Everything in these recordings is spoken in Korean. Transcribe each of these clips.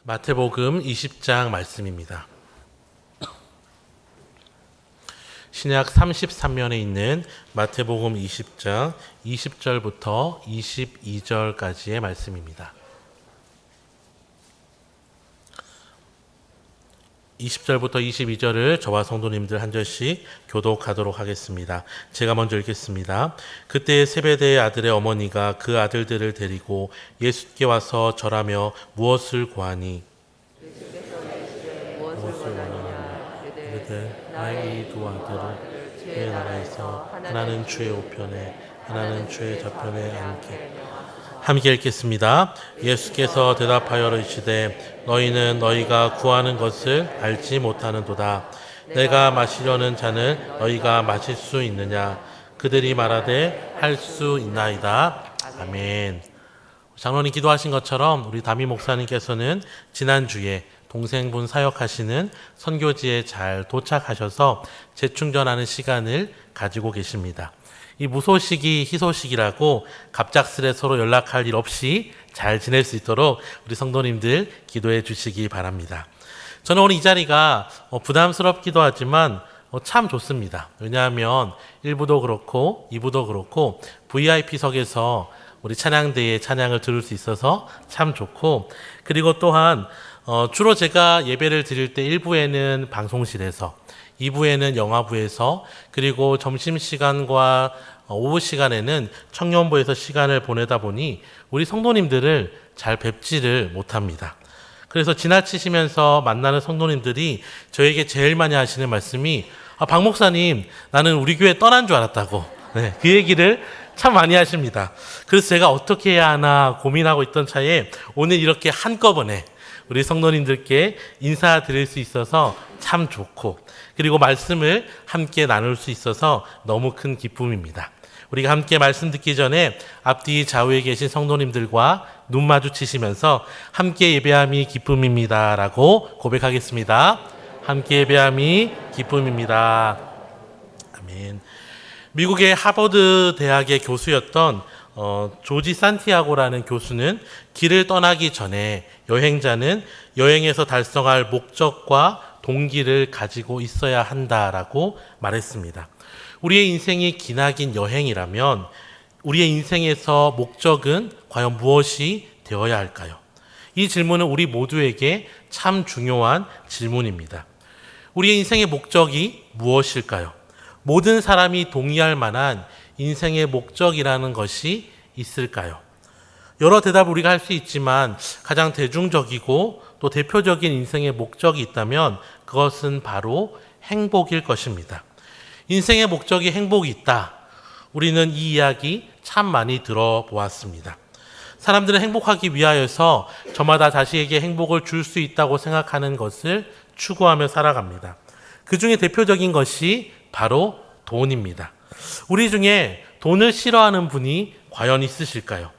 마태복음 20장 말씀입니다. 신약 33면에 있는 마태복음 20장 20절부터 22절까지의 말씀입니다. 20절부터 22절을 저와 성도님들 한 절씩 교독하도록 하겠습니다. 제가 먼저 읽겠습니다. 그때 세베대의 아들의 어머니가 그 아들들을 데리고 예수께 와서 절하며 무엇을 구하니? 무엇을 원하느냐? 이르되 나의 이 두 아들을 주의 나라에서 하나는 주의 우편에 하나는 주의 좌편에 앉게. 함께 읽겠습니다. 예수께서 대답하여 이르시되 너희는 너희가 구하는 것을 알지 못하는도다. 내가 마시려는 잔을 너희가 마실 수 있느냐? 그들이 말하되 할 수 있나이다. 아멘. 장로님 기도하신 것처럼 우리 담임 목사님께서는 지난주에 동생분 사역하시는 선교지에 잘 도착하셔서 재충전하는 시간을 가지고 계십니다. 이 무소식이 희소식이라고 갑작스레 서로 연락할 일 없이 잘 지낼 수 있도록 우리 성도님들 기도해 주시기 바랍니다. 저는 오늘 이 자리가 부담스럽기도 하지만 참 좋습니다. 왜냐하면 1부도 그렇고 2부도 그렇고 VIP석에서 우리 찬양대의 찬양을 들을 수 있어서 참 좋고, 그리고 또한 주로 제가 예배를 드릴 때 1부에는 방송실에서, 2부에는 영화부에서, 그리고 점심시간과 오후 시간에는 청년부에서 시간을 보내다 보니 우리 성도님들을 잘 뵙지를 못합니다. 그래서 지나치시면서 만나는 성도님들이 저에게 제일 많이 하시는 말씀이 박 목사님, 나는 우리 교회 떠난 줄 알았다고. 네, 그 얘기를 참 많이 하십니다. 그래서 제가 어떻게 해야 하나 고민하고 있던 차에 오늘 이렇게 한꺼번에 우리 성도님들께 인사드릴 수 있어서 참 좋고, 그리고 말씀을 함께 나눌 수 있어서 너무 큰 기쁨입니다. 우리가 함께 말씀 듣기 전에 앞뒤 좌우에 계신 성도님들과 눈 마주치시면서 함께 예배함이 기쁨입니다 라고 고백하겠습니다. 함께 예배함이 기쁨입니다. 아멘. 미국의 하버드 대학의 교수였던 조지 산티아고라는 교수는 길을 떠나기 전에 여행자는 여행에서 달성할 목적과 동기를 가지고 있어야 한다라고 말했습니다. 우리의 인생이 기나긴 여행이라면 우리의 인생에서 목적은 과연 무엇이 되어야 할까요? 이 질문은 우리 모두에게 참 중요한 질문입니다. 우리의 인생의 목적이 무엇일까요? 모든 사람이 동의할 만한 인생의 목적이라는 것이 있을까요? 여러 대답을 우리가 할 수 있지만 가장 대중적이고 또 대표적인 인생의 목적이 있다면 그것은 바로 행복일 것입니다. 인생의 목적이 행복이 있다. 우리는 이 이야기 참 많이 들어보았습니다. 사람들은 행복하기 위하여서 저마다 자신에게 행복을 줄 수 있다고 생각하는 것을 추구하며 살아갑니다. 그 중에 대표적인 것이 바로 돈입니다. 우리 중에 돈을 싫어하는 분이 과연 있으실까요?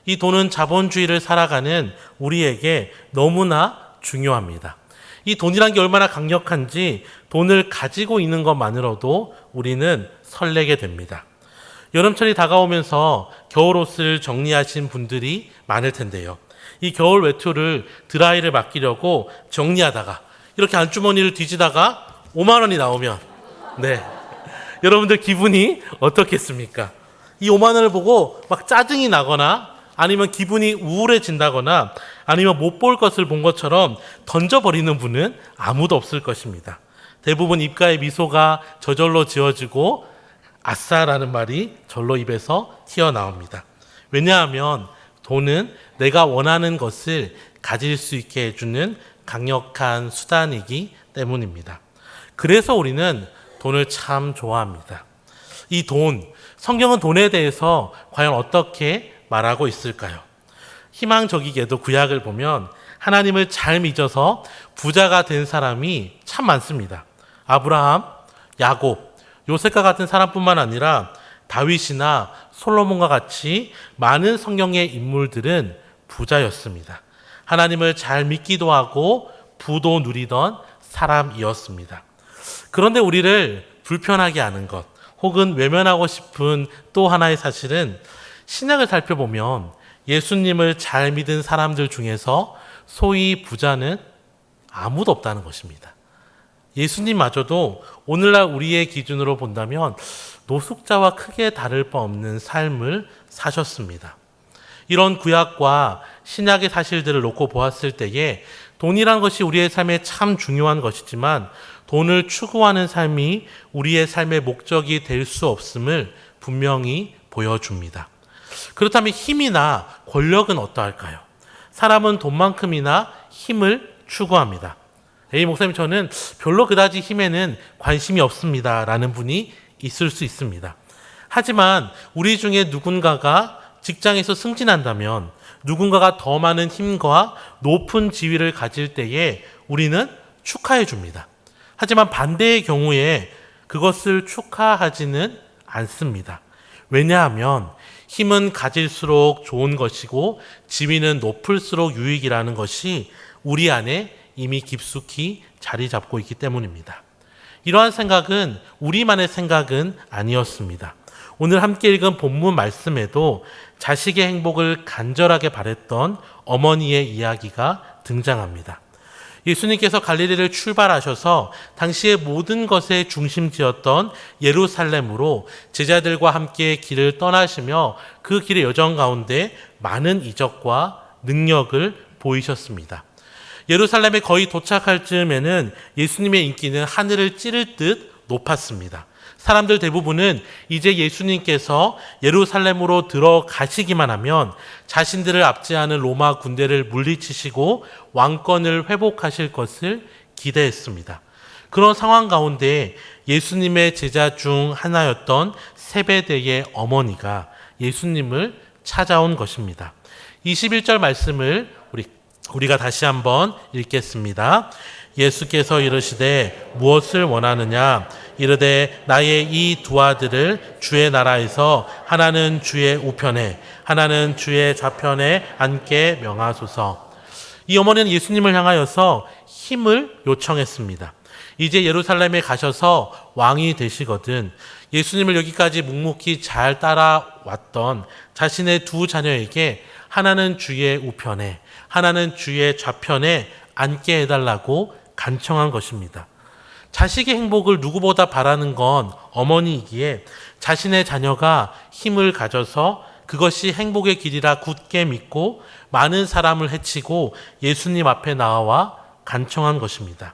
이 돈은 자본주의를 살아가는 우리에게 너무나 중요합니다. 이 돈이란 게 얼마나 강력한지 돈을 가지고 있는 것만으로도 우리는 설레게 됩니다. 여름철이 다가오면서 겨울옷을 정리하신 분들이 많을 텐데요. 이 겨울 외투를 드라이를 맡기려고 정리하다가 이렇게 안주머니를 뒤지다가 5만 원이 나오면 여러분들 기분이 어떻겠습니까? 이 5만 원을 보고 막 짜증이 나거나 아니면 기분이 우울해진다거나 아니면 못 볼 것을 본 것처럼 던져버리는 분은 아무도 없을 것입니다. 대부분 입가에 미소가 저절로 지어지고 아싸라는 말이 절로 입에서 튀어나옵니다. 왜냐하면 돈은 내가 원하는 것을 가질 수 있게 해주는 강력한 수단이기 때문입니다. 그래서 우리는 돈을 참 좋아합니다. 이 돈, 성경은 돈에 대해서 과연 어떻게 말하고 있을까요? 희망적이게도 구약을 보면 하나님을 잘 믿어서 부자가 된 사람이 참 많습니다. 아브라함, 야곱, 요셉과 같은 사람뿐만 아니라 다윗이나 솔로몬과 같이 많은 성경의 인물들은 부자였습니다. 하나님을 잘 믿기도 하고 부도 누리던 사람이었습니다. 그런데 우리를 불편하게 하는 것 혹은 외면하고 싶은 또 하나의 사실은 신약을 살펴보면 예수님을 잘 믿은 사람들 중에서 소위 부자는 아무도 없다는 것입니다. 예수님마저도 오늘날 우리의 기준으로 본다면 노숙자와 크게 다를 바 없는 삶을 사셨습니다. 이런 구약과 신약의 사실들을 놓고 보았을 때에 돈이란 것이 우리의 삶에 참 중요한 것이지만 돈을 추구하는 삶이 우리의 삶의 목적이 될 수 없음을 분명히 보여줍니다. 그렇다면 힘이나 권력은 어떠할까요? 사람은 돈만큼이나 힘을 추구합니다. 목사님, 저는 별로 그다지 힘에는 관심이 없습니다 라는 분이 있을 수 있습니다. 하지만 우리 중에 누군가가 직장에서 승진한다면, 누군가가 더 많은 힘과 높은 지위를 가질 때에 우리는 축하해 줍니다. 하지만 반대의 경우에 그것을 축하하지는 않습니다. 왜냐하면 힘은 가질수록 좋은 것이고 지위는 높을수록 유익이라는 것이 우리 안에 이미 깊숙이 자리 잡고 있기 때문입니다. 이러한 생각은 우리만의 생각은 아니었습니다. 오늘 함께 읽은 본문 말씀에도 자식의 행복을 간절하게 바랬던 어머니의 이야기가 등장합니다. 예수님께서 갈릴리를 출발하셔서 당시의 모든 것의 중심지였던 예루살렘으로 제자들과 함께 길을 떠나시며 그 길의 여정 가운데 많은 이적과 능력을 보이셨습니다. 예루살렘에 거의 도착할 즈음에는 예수님의 인기는 하늘을 찌를 듯 높았습니다. 사람들 대부분은 이제 예수님께서 예루살렘으로 들어가시기만 하면 자신들을 압제하는 로마 군대를 물리치시고 왕권을 회복하실 것을 기대했습니다. 그런 상황 가운데 예수님의 제자 중 하나였던 세베대의 어머니가 예수님을 찾아온 것입니다. 21절 말씀을 우리가 다시 한번 읽겠습니다. 예수께서 이르시되 무엇을 원하느냐? 이르되 나의 이 두 아들을 주의 나라에서 하나는 주의 우편에 하나는 주의 좌편에 앉게 명하소서. 이 어머니는 예수님을 향하여서 힘을 요청했습니다. 이제 예루살렘에 가셔서 왕이 되시거든 예수님을 여기까지 묵묵히 잘 따라왔던 자신의 두 자녀에게 하나는 주의 우편에 하나는 주의 좌편에 앉게 해달라고 간청한 것입니다. 자식의 행복을 누구보다 바라는 건 어머니이기에 자신의 자녀가 힘을 가져서 그것이 행복의 길이라 굳게 믿고 많은 사람을 해치고 예수님 앞에 나와 간청한 것입니다.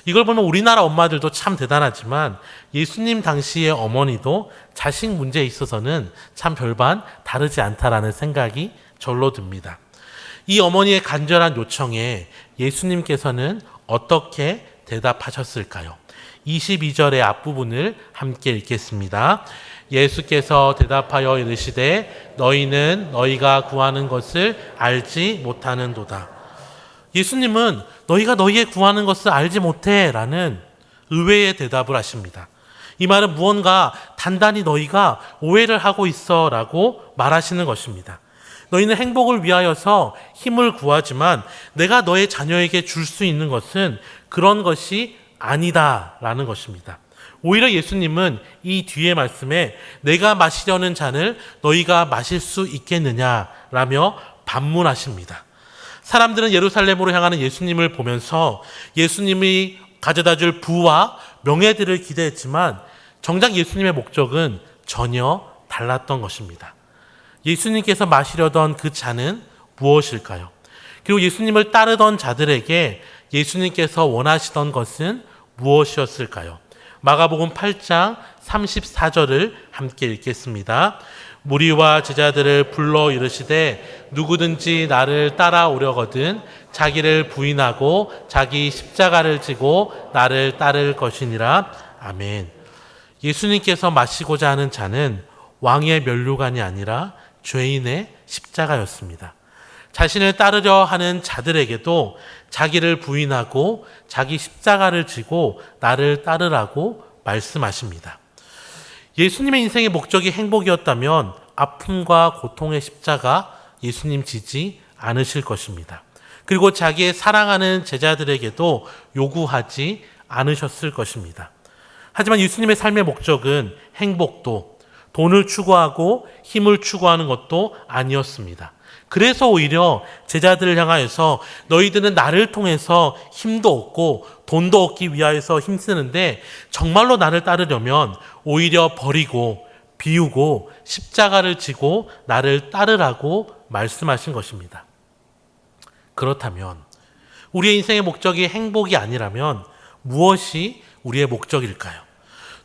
이걸 보면 우리나라 엄마들도 참 대단하지만 예수님 당시의 어머니도 자식 문제에 있어서는 참 별반 다르지 않다라는 생각이 절로 듭니다. 이 어머니의 간절한 요청에 예수님께서는 어떻게 대답하셨을까요? 22절의 앞부분을 함께 읽겠습니다. 예수께서 대답하여 이르시되 너희는 너희가 구하는 것을 알지 못하는도다. 예수님은 너희가 너희의 구하는 것을 알지 못해 라는 의외의 대답을 하십니다. 이 말은 무언가 단단히 너희가 오해를 하고 있어 라고 말하시는 것입니다. 너희는 행복을 위하여서 힘을 구하지만 내가 너의 자녀에게 줄 수 있는 것은 그런 것이 아니다 라는 것입니다. 오히려 예수님은 이 뒤의 말씀에 내가 마시려는 잔을 너희가 마실 수 있겠느냐 라며 반문하십니다. 사람들은 예루살렘으로 향하는 예수님을 보면서 예수님이 가져다 줄 부와 명예들을 기대했지만 정작 예수님의 목적은 전혀 달랐던 것입니다. 예수님께서 마시려던 그 잔은 무엇일까요? 그리고 예수님을 따르던 자들에게 예수님께서 원하시던 것은 무엇이었을까요? 마가복음 8장 34절을 함께 읽겠습니다. 무리와 제자들을 불러 이르시되 누구든지 나를 따라오려거든 자기를 부인하고 자기 십자가를 지고 나를 따를 것이니라. 아멘. 예수님께서 마시고자 하는 잔은 왕의 면류관이 아니라 죄인의 십자가였습니다. 자신을 따르려 하는 자들에게도 자기를 부인하고 자기 십자가를 지고 나를 따르라고 말씀하십니다. 예수님의 인생의 목적이 행복이었다면 아픔과 고통의 십자가 예수님 지지 않으실 것입니다. 그리고 자기의 사랑하는 제자들에게도 요구하지 않으셨을 것입니다. 하지만 예수님의 삶의 목적은 행복도 돈을 추구하고 힘을 추구하는 것도 아니었습니다. 그래서 오히려 제자들을 향하여서 너희들은 나를 통해서 힘도 얻고 돈도 얻기 위하여서 힘쓰는데 정말로 나를 따르려면 오히려 버리고 비우고 십자가를 지고 나를 따르라고 말씀하신 것입니다. 그렇다면 우리의 인생의 목적이 행복이 아니라면 무엇이 우리의 목적일까요?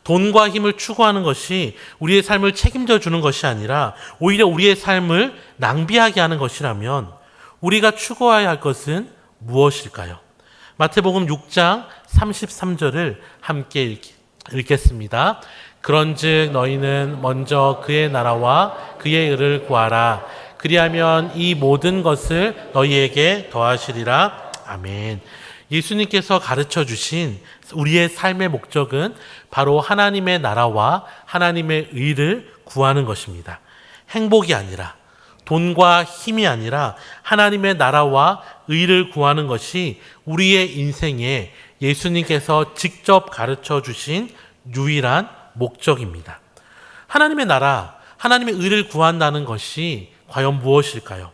돈과 힘을 추구하는 것이 우리의 삶을 책임져 주는 것이 아니라 오히려 우리의 삶을 낭비하게 하는 것이라면 우리가 추구해야 할 것은 무엇일까요? 마태복음 6장 33절을 함께 읽겠습니다. 그런즉 너희는 먼저 그의 나라와 그의 의를 구하라. 그리하면 이 모든 것을 너희에게 더하시리라. 아멘. 예수님께서 가르쳐 주신 우리의 삶의 목적은 바로 하나님의 나라와 하나님의 의를 구하는 것입니다. 행복이 아니라 돈과 힘이 아니라 하나님의 나라와 의를 구하는 것이 우리의 인생에 예수님께서 직접 가르쳐 주신 유일한 목적입니다. 하나님의 나라, 하나님의 의를 구한다는 것이 과연 무엇일까요?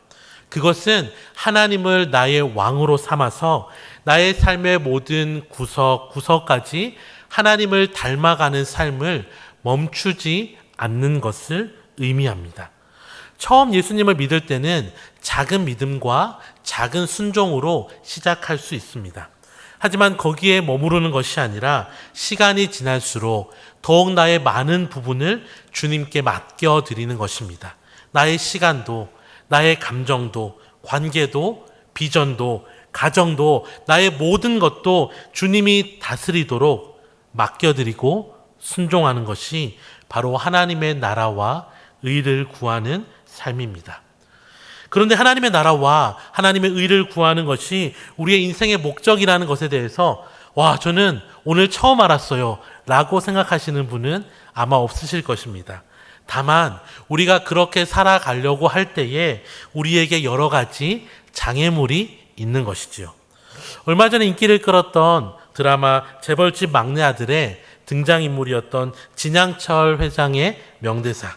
그것은 하나님을 나의 왕으로 삼아서 나의 삶의 모든 구석까지 하나님을 닮아가는 삶을 멈추지 않는 것을 의미합니다. 처음 예수님을 믿을 때는 작은 믿음과 작은 순종으로 시작할 수 있습니다. 하지만 거기에 머무르는 것이 아니라 시간이 지날수록 더욱 나의 많은 부분을 주님께 맡겨드리는 것입니다. 나의 시간도, 나의 감정도, 관계도, 비전도, 가정도, 나의 모든 것도 주님이 다스리도록 맡겨드리고 순종하는 것이 바로 하나님의 나라와 의를 구하는 삶입니다. 그런데 하나님의 나라와 하나님의 의를 구하는 것이 우리의 인생의 목적이라는 것에 대해서 저는 오늘 처음 알았어요 라고 생각하시는 분은 아마 없으실 것입니다. 다만 우리가 그렇게 살아가려고 할 때에 우리에게 여러 가지 장애물이 있는 것이지요. 얼마 전에 인기를 끌었던 드라마 재벌집 막내 아들의 등장인물이었던 진양철 회장의 명대사,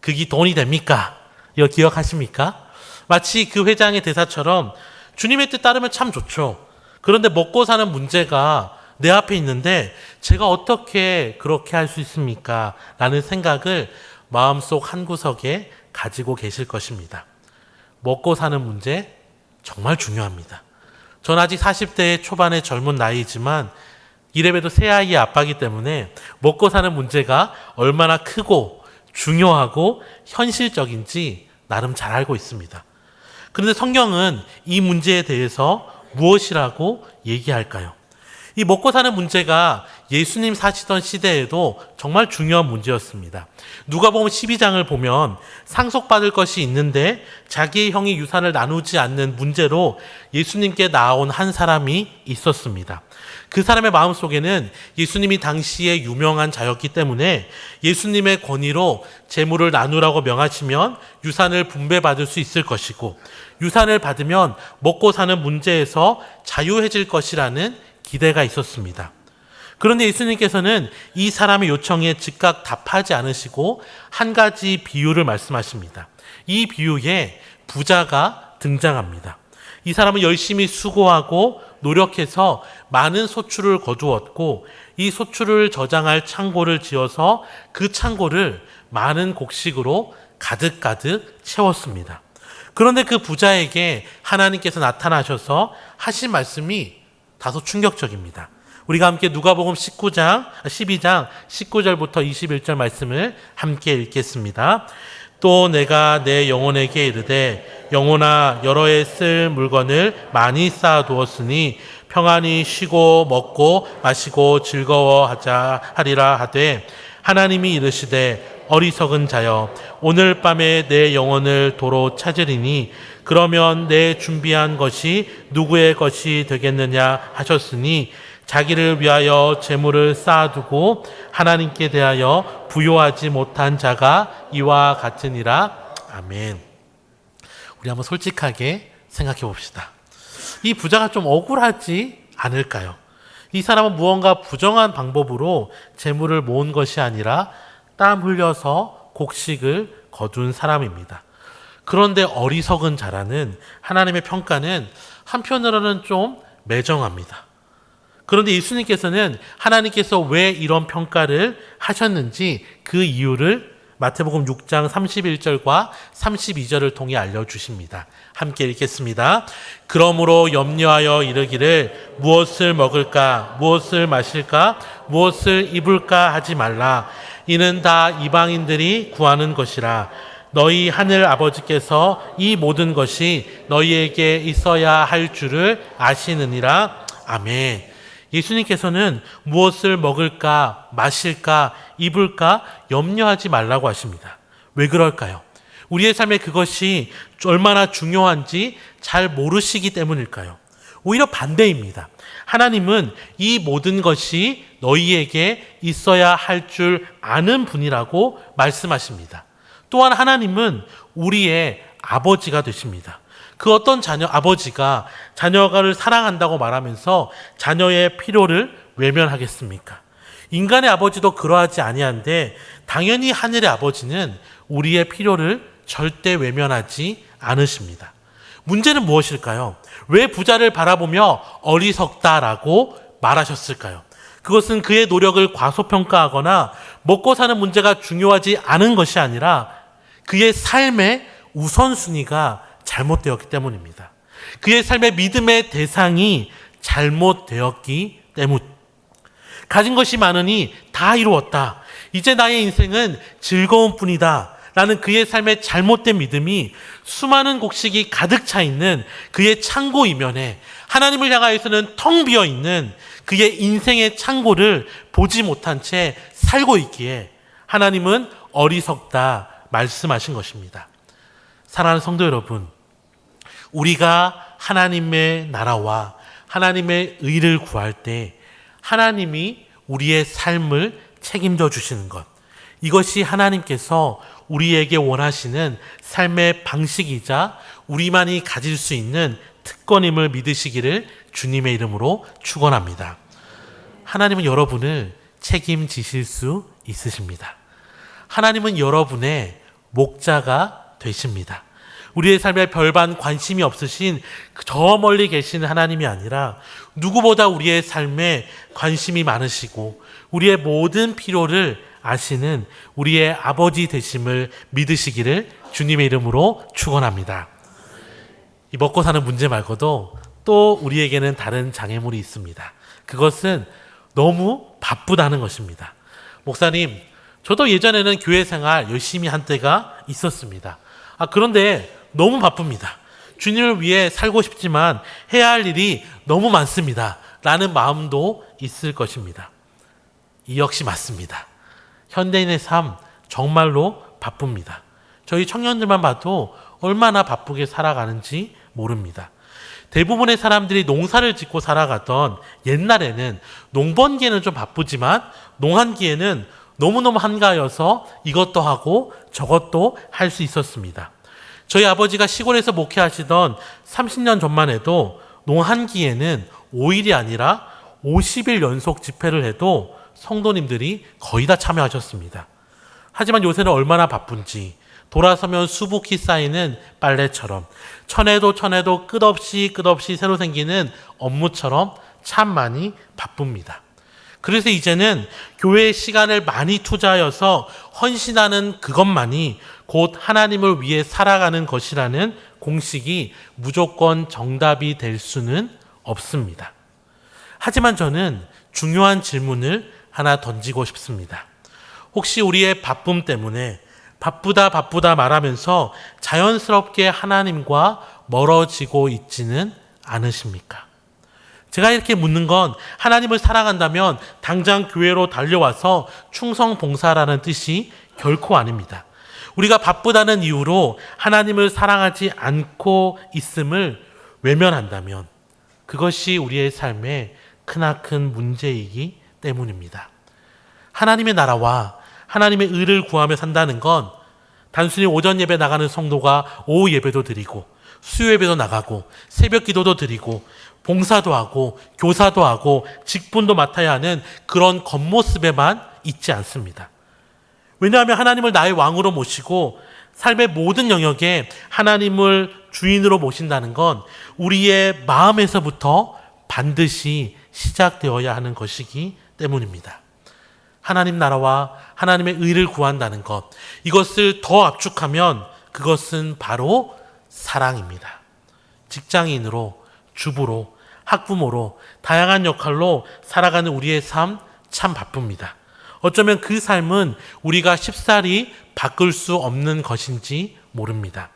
그게 돈이 됩니까? 이거 기억하십니까? 마치 그 회장의 대사처럼 주님의 뜻 따르면 참 좋죠. 그런데 먹고 사는 문제가 내 앞에 있는데 제가 어떻게 그렇게 할 수 있습니까? 라는 생각을 마음속 한구석에 가지고 계실 것입니다. 먹고 사는 문제 정말 중요합니다. 전 아직 40대 초반의 젊은 나이지만 이래봬도 새 아이의 아빠이기 때문에 먹고 사는 문제가 얼마나 크고 중요하고 현실적인지 나름 잘 알고 있습니다. 그런데 성경은 이 문제에 대해서 무엇이라고 얘기할까요? 이 먹고 사는 문제가 예수님 사시던 시대에도 정말 중요한 문제였습니다. 누가복음 12장을 보면 상속받을 것이 있는데 자기의 형이 유산을 나누지 않는 문제로 예수님께 나온 한 사람이 있었습니다. 그 사람의 마음속에는 예수님이 당시에 유명한 자였기 때문에 예수님의 권위로 재물을 나누라고 명하시면 유산을 분배받을 수 있을 것이고 유산을 받으면 먹고 사는 문제에서 자유해질 것이라는 기대가 있었습니다. 그런데 예수님께서는 이 사람의 요청에 즉각 답하지 않으시고 한 가지 비유를 말씀하십니다. 이 비유에 부자가 등장합니다. 이 사람은 열심히 수고하고 노력해서 많은 소출을 거두었고 이 소출을 저장할 창고를 지어서 그 창고를 많은 곡식으로 가득가득 채웠습니다. 그런데 그 부자에게 하나님께서 나타나셔서 하신 말씀이 다소 충격적입니다. 우리가 함께 누가복음 12장 19절부터 21절 말씀을 함께 읽겠습니다. 또 내가 내 영혼에게 이르되 영혼아 여러 해 쓸 물건을 많이 쌓아두었으니 평안히 쉬고 먹고 마시고 즐거워하자 하리라 하되 하나님이 이르시되 어리석은 자여 오늘 밤에 내 영혼을 도로 찾으리니 그러면 내 준비한 것이 누구의 것이 되겠느냐 하셨으니 자기를 위하여 재물을 쌓아두고 하나님께 대하여 부요하지 못한 자가 이와 같으니라. 아멘. 우리 한번 솔직하게 생각해 봅시다. 이 부자가 좀 억울하지 않을까요? 이 사람은 무언가 부정한 방법으로 재물을 모은 것이 아니라 땀 흘려서 곡식을 거둔 사람입니다. 그런데 어리석은 자라는 하나님의 평가는 한편으로는 좀 매정합니다. 그런데 예수님께서는 하나님께서 왜 이런 평가를 하셨는지 그 이유를 마태복음 6장 31절과 32절을 통해 알려주십니다. 함께 읽겠습니다. 그러므로 염려하여 이르기를 무엇을 먹을까, 무엇을 마실까, 무엇을 입을까 하지 말라. 이는 다 이방인들이 구하는 것이라. 너희 하늘 아버지께서 이 모든 것이 너희에게 있어야 할 줄을 아시느니라. 아멘. 예수님께서는 무엇을 먹을까, 마실까, 입을까 염려하지 말라고 하십니다. 왜 그럴까요? 우리의 삶에 그것이 얼마나 중요한지 잘 모르시기 때문일까요? 오히려 반대입니다. 하나님은 이 모든 것이 너희에게 있어야 할 줄 아는 분이라고 말씀하십니다. 또한 하나님은 우리의 아버지가 되십니다. 그 어떤 아버지가 자녀를 사랑한다고 말하면서 자녀의 필요를 외면하겠습니까? 인간의 아버지도 그러하지 아니한데 당연히 하늘의 아버지는 우리의 필요를 절대 외면하지 않으십니다. 문제는 무엇일까요? 왜 부자를 바라보며 어리석다라고 말하셨을까요? 그것은 그의 노력을 과소평가하거나 먹고 사는 문제가 중요하지 않은 것이 아니라 그의 삶의 우선순위가 잘못되었기 때문입니다. 그의 삶의 믿음의 대상이 잘못되었기 때문. 가진 것이 많으니 다 이루었다. 이제 나의 인생은 즐거운 뿐이다. 라는 그의 삶의 잘못된 믿음이 수많은 곡식이 가득 차 있는 그의 창고 이면에 하나님을 향하여서는 텅 비어 있는 그의 인생의 창고를 보지 못한 채 살고 있기에 하나님은 어리석다 말씀하신 것입니다. 사랑하는 성도 여러분, 우리가 하나님의 나라와 하나님의 의를 구할 때 하나님이 우리의 삶을 책임져 주시는 것, 이것이 하나님께서 우리에게 원하시는 삶의 방식이자 우리만이 가질 수 있는 특권임을 믿으시기를 주님의 이름으로 축원합니다. 하나님은 여러분을 책임지실 수 있으십니다. 하나님은 여러분의 목자가 되십니다. 우리의 삶에 별반 관심이 없으신 저 멀리 계신 하나님이 아니라 누구보다 우리의 삶에 관심이 많으시고 우리의 모든 필요를 아시는 우리의 아버지 되심을 믿으시기를 주님의 이름으로 축원합니다. 이 먹고 사는 문제 말고도 또 우리에게는 다른 장애물이 있습니다. 그것은 너무 바쁘다는 것입니다. 목사님, 저도 예전에는 교회 생활 열심히 한 때가 있었습니다. 그런데 너무 바쁩니다. 주님을 위해 살고 싶지만 해야 할 일이 너무 많습니다. 라는 마음도 있을 것입니다. 이 역시 맞습니다. 현대인의 삶 정말로 바쁩니다. 저희 청년들만 봐도 얼마나 바쁘게 살아가는지 모릅니다. 대부분의 사람들이 농사를 짓고 살아가던 옛날에는 농번기에는 좀 바쁘지만 농한기에는 너무너무 한가하여서 이것도 하고 저것도 할 수 있었습니다. 저희 아버지가 시골에서 목회하시던 30년 전만 해도 농한기에는 5일이 아니라 50일 연속 집회를 해도 성도님들이 거의 다 참여하셨습니다. 하지만 요새는 얼마나 바쁜지 돌아서면 수북히 쌓이는 빨래처럼 천해도 끝없이 새로 생기는 업무처럼 참 많이 바쁩니다. 그래서 이제는 교회에 시간을 많이 투자하여서 헌신하는 그것만이 곧 하나님을 위해 살아가는 것이라는 공식이 무조건 정답이 될 수는 없습니다. 하지만 저는 중요한 질문을 하나 던지고 싶습니다. 혹시 우리의 바쁨 때문에 바쁘다 말하면서 자연스럽게 하나님과 멀어지고 있지는 않으십니까? 제가 이렇게 묻는 건 하나님을 사랑한다면 당장 교회로 달려와서 충성 봉사라는 뜻이 결코 아닙니다. 우리가 바쁘다는 이유로 하나님을 사랑하지 않고 있음을 외면한다면 그것이 우리의 삶의 크나큰 문제이기 때문입니다. 하나님의 나라와 하나님의 의를 구하며 산다는 건 단순히 오전 예배 나가는 성도가 오후 예배도 드리고 수요 예배도 나가고 새벽 기도도 드리고 봉사도 하고 교사도 하고 직분도 맡아야 하는 그런 겉모습에만 있지 않습니다. 왜냐하면 하나님을 나의 왕으로 모시고 삶의 모든 영역에 하나님을 주인으로 모신다는 건 우리의 마음에서부터 반드시 시작되어야 하는 것이기 때문입니다. 하나님 나라와 하나님의 의를 구한다는 것, 이것을 더 압축하면 그것은 바로 사랑입니다. 직장인으로, 주부로, 학부모로 다양한 역할로 살아가는 우리의 삶 참 바쁩니다. 어쩌면 그 삶은 우리가 쉽사리 바꿀 수 없는 것인지 모릅니다.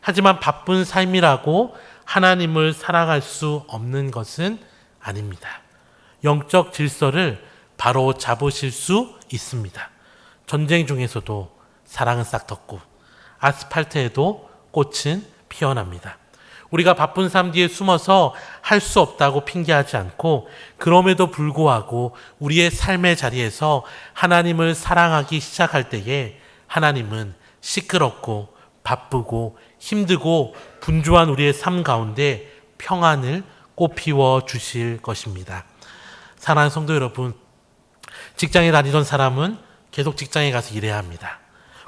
하지만 바쁜 삶이라고 하나님을 사랑할 수 없는 것은 아닙니다. 영적 질서를 바로 잡으실 수 있습니다. 전쟁 중에서도 사랑은 싹텄고 아스팔트에도 꽃은 피어납니다. 우리가 바쁜 삶 뒤에 숨어서 할 수 없다고 핑계하지 않고 그럼에도 불구하고 우리의 삶의 자리에서 하나님을 사랑하기 시작할 때에 하나님은 시끄럽고 바쁘고 힘들고 분주한 우리의 삶 가운데 평안을 꽃피워 주실 것입니다. 사랑하는 성도 여러분, 직장에 다니던 사람은 계속 직장에 가서 일해야 합니다.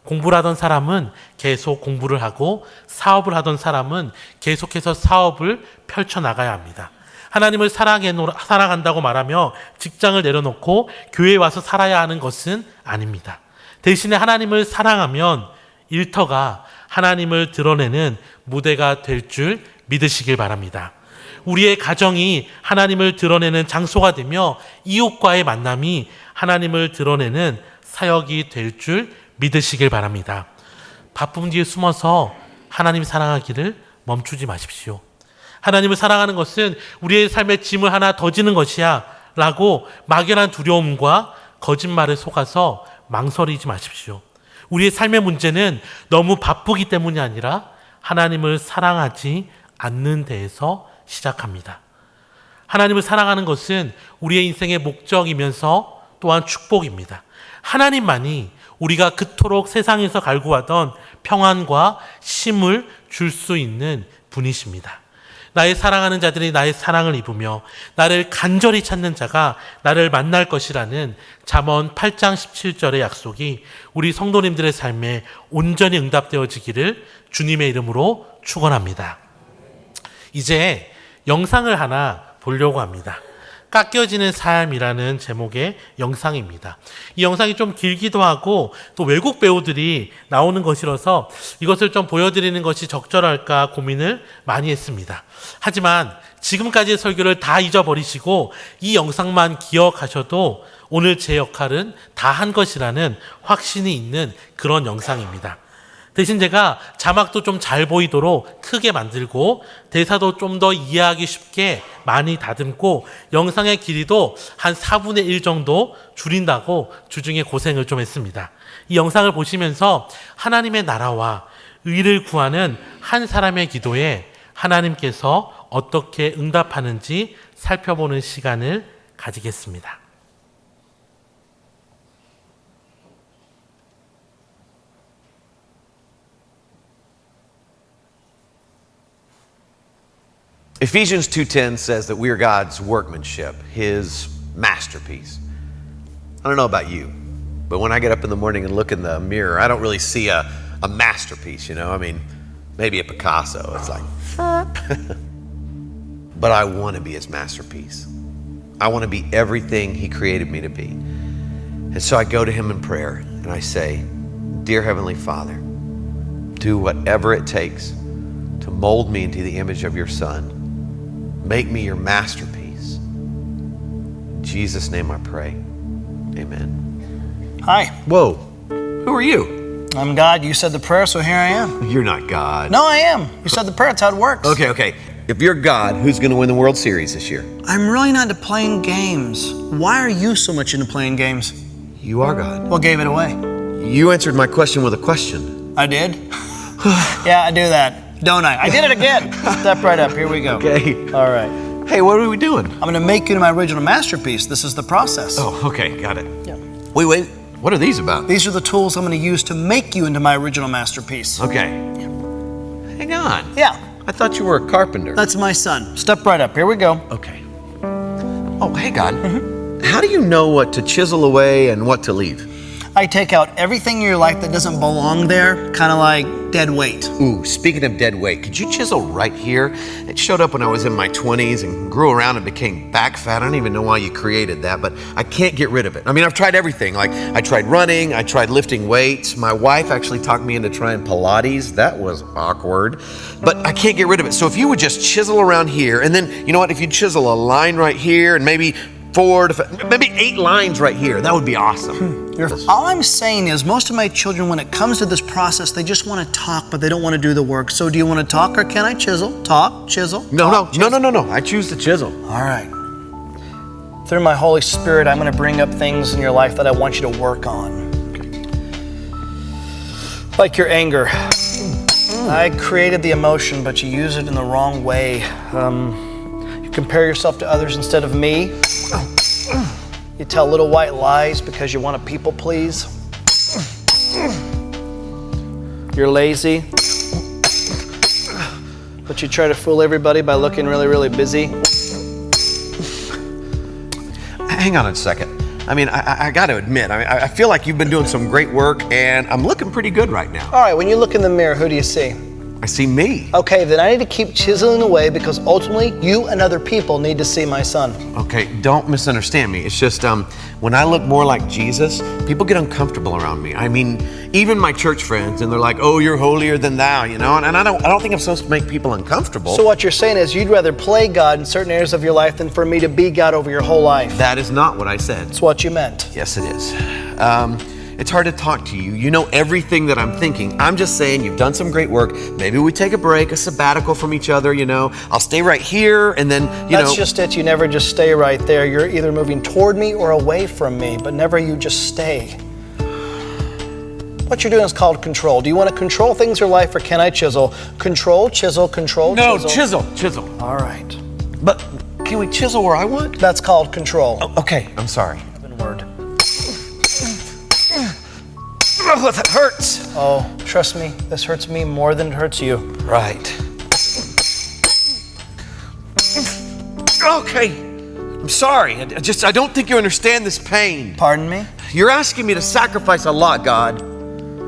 공부를 하던 사람은 계속 공부를 하고 사업을 하던 사람은 계속해서 사업을 펼쳐나가야 합니다. 하나님을 사랑한다고 말하며 직장을 내려놓고 교회에 와서 살아야 하는 것은 아닙니다. 대신에 하나님을 사랑하면 일터가 하나님을 드러내는 무대가 될 줄 믿으시길 바랍니다. 우리의 가정이 하나님을 드러내는 장소가 되며 이웃과의 만남이 하나님을 드러내는 사역이 될 줄 믿으시길 바랍니다. 바쁨 뒤에 숨어서 하나님 사랑하기를 멈추지 마십시오. 하나님을 사랑하는 것은 우리의 삶에 짐을 하나 더 지는 것이야 라고 막연한 두려움과 거짓말에 속아서 망설이지 마십시오. 우리의 삶의 문제는 너무 바쁘기 때문이 아니라 하나님을 사랑하지 않는 데에서 시작합니다. 하나님을 사랑하는 것은 우리의 인생의 목적이면서 또한 축복입니다. 하나님만이 우리가 그토록 세상에서 갈구하던 평안과 쉼을 줄 수 있는 분이십니다. 나의 사랑하는 자들이 나의 사랑을 입으며 나를 간절히 찾는 자가 나를 만날 것이라는 잠언 8장 17절의 약속이 우리 성도님들의 삶에 온전히 응답되어지기를 주님의 이름으로 축원합니다. 이제 영상을 하나 보려고 합니다. 깎여지는 삶이라는 제목의 영상입니다. 이 영상이 좀 길기도 하고 또 외국 배우들이 나오는 것이라서 이것을 좀 보여드리는 것이 적절할까 고민을 많이 했습니다. 하지만 지금까지의 설교를 다 잊어버리시고 이 영상만 기억하셔도 오늘 제 역할은 다 한 것이라는 확신이 있는 그런 영상입니다. 대신 제가 자막도 좀 잘 보이도록 크게 만들고 대사도 좀 더 이해하기 쉽게 많이 다듬고 영상의 길이도 한 4분의 1 정도 줄인다고 주중에 고생을 좀 했습니다. 이 영상을 보시면서 하나님의 나라와 의를 구하는 한 사람의 기도에 하나님께서 어떻게 응답하는지 살펴보는 시간을 가지겠습니다. Ephesians 2:10 says that we are God's workmanship, His masterpiece. I don't know about you, but when I get up in the morning and look in the mirror, I don't really see a masterpiece, you know? I mean, maybe a Picasso. It's like, but I want to be His masterpiece. I want to be everything He created me to be. And so I go to Him in prayer and I say, Dear Heavenly Father, do whatever it takes to mold me into the image of your Son. Make me your masterpiece. In Jesus' name I pray. Amen. Hi, Whoa. Who are you? I'm God. You said the prayer, so here I am. You're not God. No, I am. You said the prayer. That's how it works. Okay. If you're God, who's going to win the World Series this year? I'm really not into playing games. Why are you so much into playing games? You are God. What gave it away? You answered my question with a question. I did? Yeah, I do that, don't I? I did it again. Step right up. Here we go. Okay. All right. Hey, what are we doing? I'm going to make you into my original masterpiece. This is the process. Oh, okay. Got it. Yeah. Wait. What are these about? These are the tools I'm going to use to make you into my original masterpiece. Okay. Hang on. Yeah, I thought you were a carpenter. that's my son. Step right up. Here we go. Okay. Oh, hey, God. How do you know what to chisel away and what to leave? I take out everything in your life that doesn't belong there, kind of like dead weight. Ooh, speaking of dead weight, could you chisel right here? It showed up when I was in my 20s and grew around and became back fat. I don't even know why you created that, but I can't get rid of it. I mean, I've tried everything. Like, I tried running, I tried lifting weights. My wife actually talked me into trying Pilates. That was awkward, but I can't get rid of it. So if you would just chisel around here, and then, you know what, if you chisel a line right here and maybe 4 to 5, maybe 8 lines right here, that would be awesome. All I'm saying is most of my children, when it comes to this process, they just want to talk, but they don't want to do the work. So do you want to talk or can I chisel? Talk, chisel. No. Talk, I choose to chisel. All right. Through my Holy Spirit, I'm going to bring up things in your life that I want you to work on. Like your anger. I created the emotion, but you use it in the wrong way. You compare yourself to others instead of me. You tell little white lies because you want to people please. You're lazy, but you try to fool everybody by looking really, really busy. Hang on a second. I mean, I got to admit, I feel like you've been doing some great work, and I'm looking pretty good right now. All right, when you look in the mirror, who do you see? I see me. Okay, then I need to keep chiseling away because ultimately you and other people need to see my son. Okay, don't misunderstand me. It's just when I look more like Jesus, people get uncomfortable around me. I mean, even my church friends, and they're like, "Oh, you're holier than thou," you know. And I don't think I'm supposed to make people uncomfortable. So what you're saying is you'd rather play God in certain areas of your life than for me to be God over your whole life. That is not what I said. That's what you meant. Yes, it is. It's hard to talk to you. You know everything that I'm thinking. I'm just saying you've done some great work. Maybe we take a break, a sabbatical from each other, you know. I'll stay right here, and then, That's just it. You never just stay right there. You're either moving toward me or away from me, but never you just stay. What you're doing is called control. Do you want to control things in your life, or can I chisel? Control, chisel, control, No, chisel. chisel. All right. But can we chisel where I want? That's called control. Oh, okay, I'm sorry. Word. Oh, that hurts. Oh, trust me, this hurts me more than it hurts you. Right. Okay. I'm sorry. I don't think you understand this pain. Pardon me? You're asking me to sacrifice a lot, God.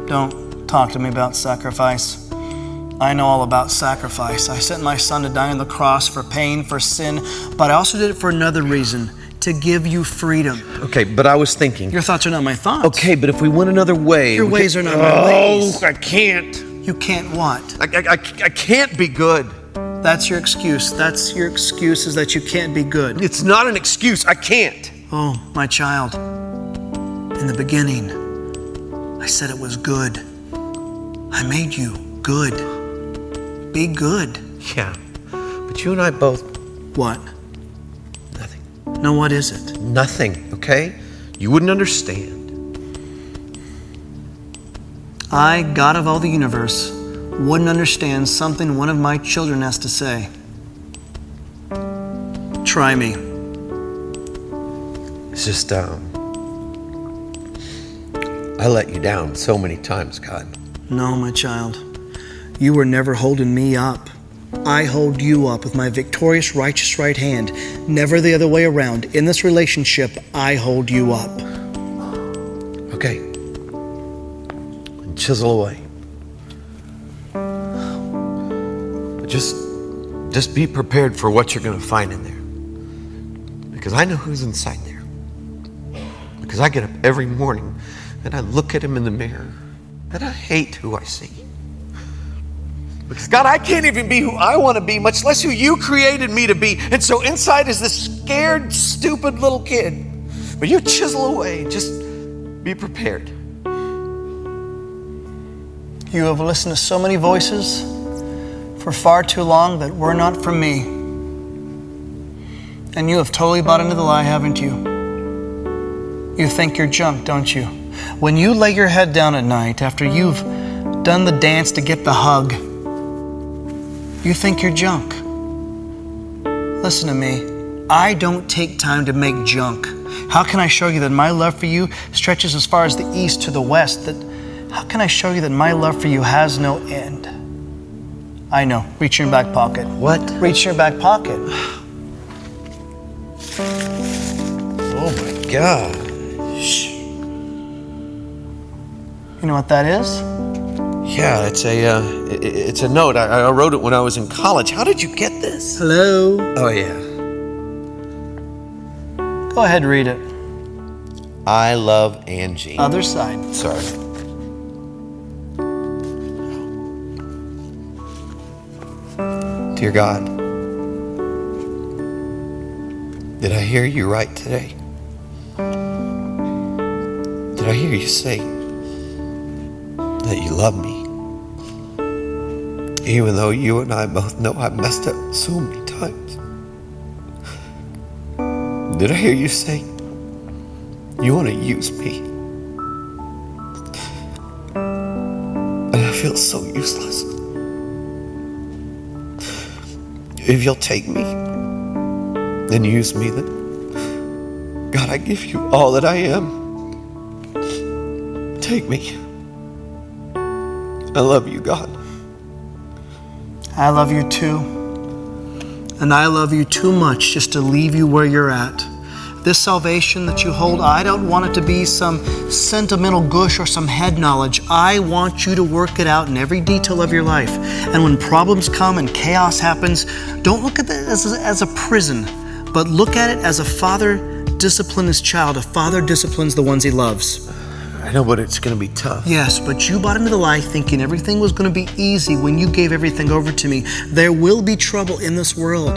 Don't talk to me about sacrifice. I know all about sacrifice. I sent my son to die on the cross for pain, for sin, but I also did it for another reason, to give you freedom. Okay, but I was thinking. Your thoughts are not my thoughts. Okay, but if we went another way. Your ways are not my ways. Oh, I can't. You can't what? I can't be good. That's your excuse. That's your excuse, is that you can't be good. It's not an excuse. I can't. Oh, my child. In the beginning, I said it was good. I made you good. Be good. Yeah, but you and I both. What? Nothing. No, what is it? Nothing, okay? You wouldn't understand. I, God of all the universe, wouldn't understand something one of my children has to say. Try me. It's just, I let you down so many times, God. No, my child. You were never holding me up. I hold you up with my victorious, righteous right hand, never the other way around. In this relationship, I hold you up. Okay. Chisel away. Just be prepared for what you're going to find in there. Because I know who's inside there. Because I get up every morning and I look at him in the mirror and I hate who I see. Because God, I can't even be who I want to be, much less who you created me to be. And so inside is this scared, stupid little kid. But you chisel away, just be prepared. You have listened to so many voices for far too long that were not from me. And you have totally bought into the lie, haven't you? You think you're junk, don't you? When you lay your head down at night after you've done the dance to get the hug, you think you're junk. Listen to me. I don't take time to make junk. How can I show you that my love for you stretches as far as the east to the west? How can I show you that my love for you has no end? I know. Reach in your back pocket. What? Reach in your back pocket. Oh my gosh. You know what that is? Yeah, it's a note. I wrote it when I was in college. How did you get this? Hello? Oh, yeah. Go ahead, read it. I love Angie. Other side. Sorry. Dear God, did I hear you right today? Did I hear you say that you love me? Even though you and I both know I've messed up so many times. Did I hear you say you want to use me? And I feel so useless. If you'll take me and use me, then God, I give you all that I am. Take me. I love you, God. I love you too. And I love you too much just to leave you where you're at. This salvation that you hold, I don't want it to be some sentimental gush or some head knowledge. I want you to work it out in every detail of your life. And when problems come and chaos happens, don't look at that as a prison, but look at it as a father disciplines his child. A father disciplines the ones he loves. I know, but it's going to be tough. Yes, but you bought into the lie thinking everything was going to be easy when you gave everything over to me. There will be trouble in this world,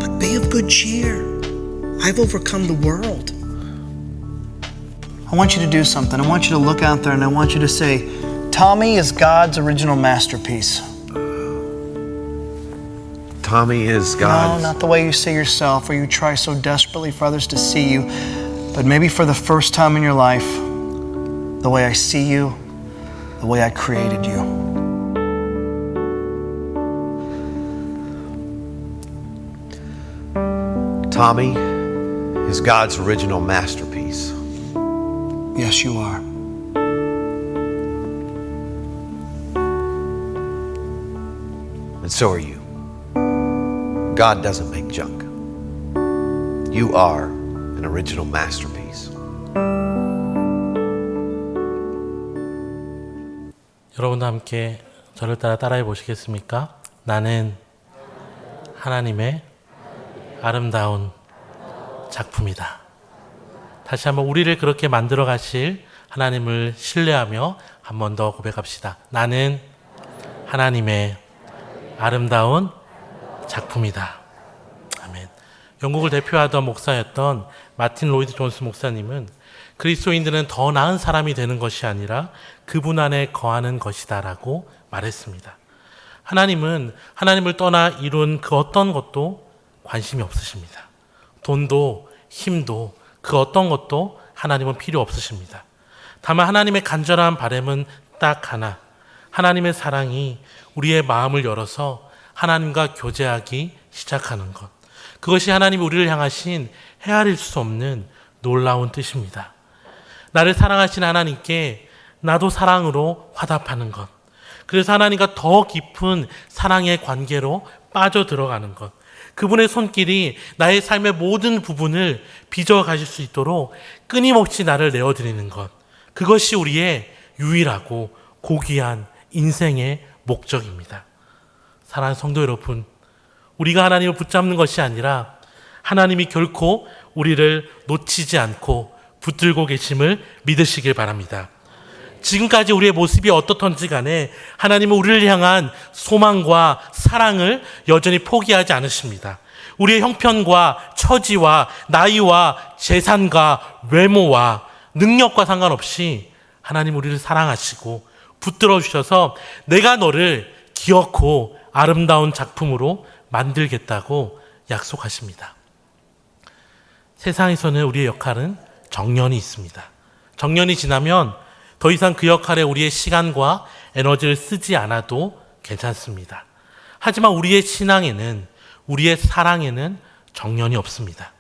but be of good cheer. I've overcome the world. I want you to do something. I want you to look out there and I want you to say, Tommy is God's original masterpiece. Tommy is God's. No, not the way you see yourself or you try so desperately for others to see you, but maybe for the first time in your life, the way I see you, the way I created you. Tommy is God's original masterpiece. Yes, you are. And so are you. God doesn't make junk. You are an original masterpiece. 여러분도 함께 저를 따라해 보시겠습니까? 나는 하나님의 아름다운 작품이다. 다시 한번 우리를 그렇게 만들어 가실 하나님을 신뢰하며 한 번 더 고백합시다. 나는 하나님의 아름다운 작품이다. 아멘. 영국을 대표하던 목사였던 마틴 로이드 존스 목사님은 그리스도인들은 더 나은 사람이 되는 것이 아니라 그분 안에 거하는 것이다 라고 말했습니다. 하나님은 하나님을 떠나 이룬 그 어떤 것도 관심이 없으십니다. 돈도 힘도 그 어떤 것도 하나님은 필요 없으십니다. 다만 하나님의 간절한 바람은 딱 하나, 하나님의 사랑이 우리의 마음을 열어서 하나님과 교제하기 시작하는 것. 그것이 하나님이 우리를 향하신 헤아릴 수 없는 놀라운 뜻입니다. 나를 사랑하신 하나님께 나도 사랑으로 화답하는 것. 그래서 하나님과 더 깊은 사랑의 관계로 빠져들어가는 것. 그분의 손길이 나의 삶의 모든 부분을 빚어 가실 수 있도록 끊임없이 나를 내어드리는 것. 그것이 우리의 유일하고 고귀한 인생의 목적입니다. 사랑하는 성도 여러분, 우리가 하나님을 붙잡는 것이 아니라 하나님이 결코 우리를 놓치지 않고 붙들고 계심을 믿으시길 바랍니다. 지금까지 우리의 모습이 어떻던지 간에 하나님은 우리를 향한 소망과 사랑을 여전히 포기하지 않으십니다. 우리의 형편과 처지와 나이와 재산과 외모와 능력과 상관없이 하나님 우리를 사랑하시고 붙들어 주셔서 내가 너를 기억고 아름다운 작품으로 만들겠다고 약속하십니다. 세상에서는 우리의 역할은 정년이 있습니다. 정년이 지나면 더 이상 그 역할에 우리의 시간과 에너지를 쓰지 않아도 괜찮습니다. 하지만 우리의 신앙에는, 우리의 사랑에는 정년이 없습니다.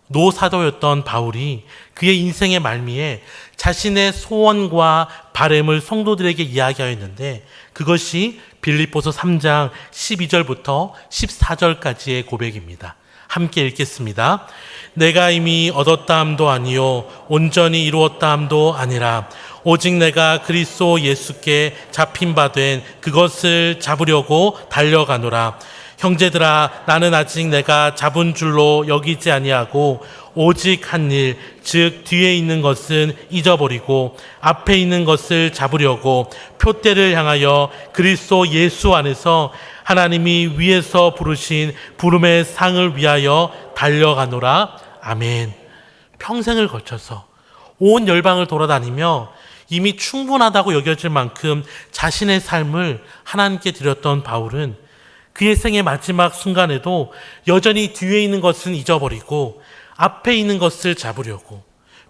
노사도였던 바울이 그의 인생의 말미에 자신의 소원과 바램을 성도들에게 이야기하였는데 그것이 빌립보서 3장 12절부터 14절까지의 고백입니다. 함께 읽겠습니다. 내가 이미 얻었다함도 아니요 온전히 이루었다함도 아니라 오직 내가 그리스도 예수께 잡힌 바 된 그것을 잡으려고 달려가노라. 형제들아, 나는 아직 내가 잡은 줄로 여기지 아니하고 오직 한 일, 즉 뒤에 있는 것은 잊어버리고 앞에 있는 것을 잡으려고 표대를 향하여 그리스도 예수 안에서 하나님이 위에서 부르신 부름의 상을 위하여 달려가노라. 아멘. 평생을 거쳐서 온 열방을 돌아다니며 이미 충분하다고 여겨질 만큼 자신의 삶을 하나님께 드렸던 바울은 그의 생의 마지막 순간에도 여전히 뒤에 있는 것은 잊어버리고 앞에 있는 것을 잡으려고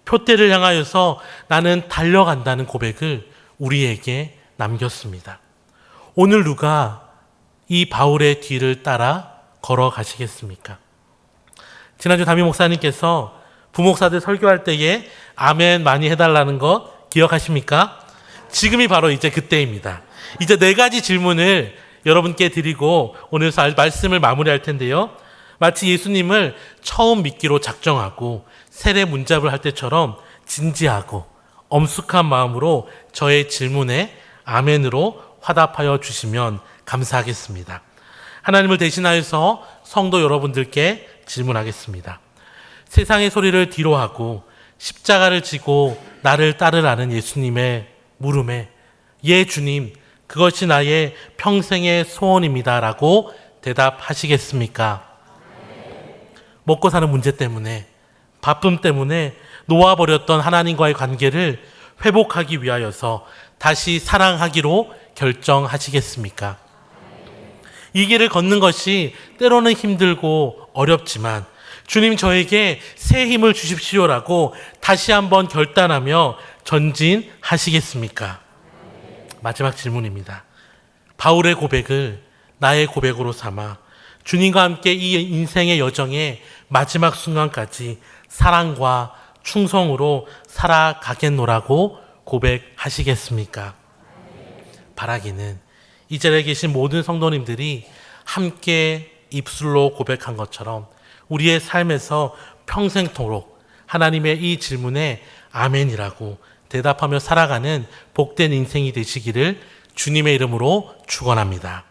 표대를 향하여서 나는 달려간다는 고백을 우리에게 남겼습니다. 오늘 누가 이 바울의 뒤를 따라 걸어가시겠습니까? 지난주 담임 목사님께서 부목사들 설교할 때에 아멘 많이 해달라는 것 기억하십니까? 지금이 바로 이제 그때입니다. 이제 4가지 질문을 여러분께 드리고 오늘 말씀을 마무리할 텐데요. 마치 예수님을 처음 믿기로 작정하고 세례 문잡을 할 때처럼 진지하고 엄숙한 마음으로 저의 질문에 아멘으로 화답하여 주시면 감사하겠습니다. 하나님을 대신하여서 성도 여러분들께 질문하겠습니다. 세상의 소리를 뒤로하고 십자가를 지고 나를 따르라는 예수님의 물음에 예 주님, 그것이 나의 평생의 소원입니다 라고 대답하시겠습니까? 먹고 사는 문제 때문에, 바쁨 때문에 놓아버렸던 하나님과의 관계를 회복하기 위하여서 다시 사랑하기로 결정하시겠습니까? 이 길을 걷는 것이 때로는 힘들고 어렵지만 주님 저에게 새 힘을 주십시오라고 다시 한번 결단하며 전진하시겠습니까? 마지막 질문입니다. 바울의 고백을 나의 고백으로 삼아 주님과 함께 이 인생의 여정의 마지막 순간까지 사랑과 충성으로 살아가겠노라고 고백하시겠습니까? 바라기는 이 자리에 계신 모든 성도님들이 함께 입술로 고백한 것처럼 우리의 삶에서 평생토록 하나님의 이 질문에 아멘이라고 대답하며 살아가는 복된 인생이 되시기를 주님의 이름으로 축원합니다.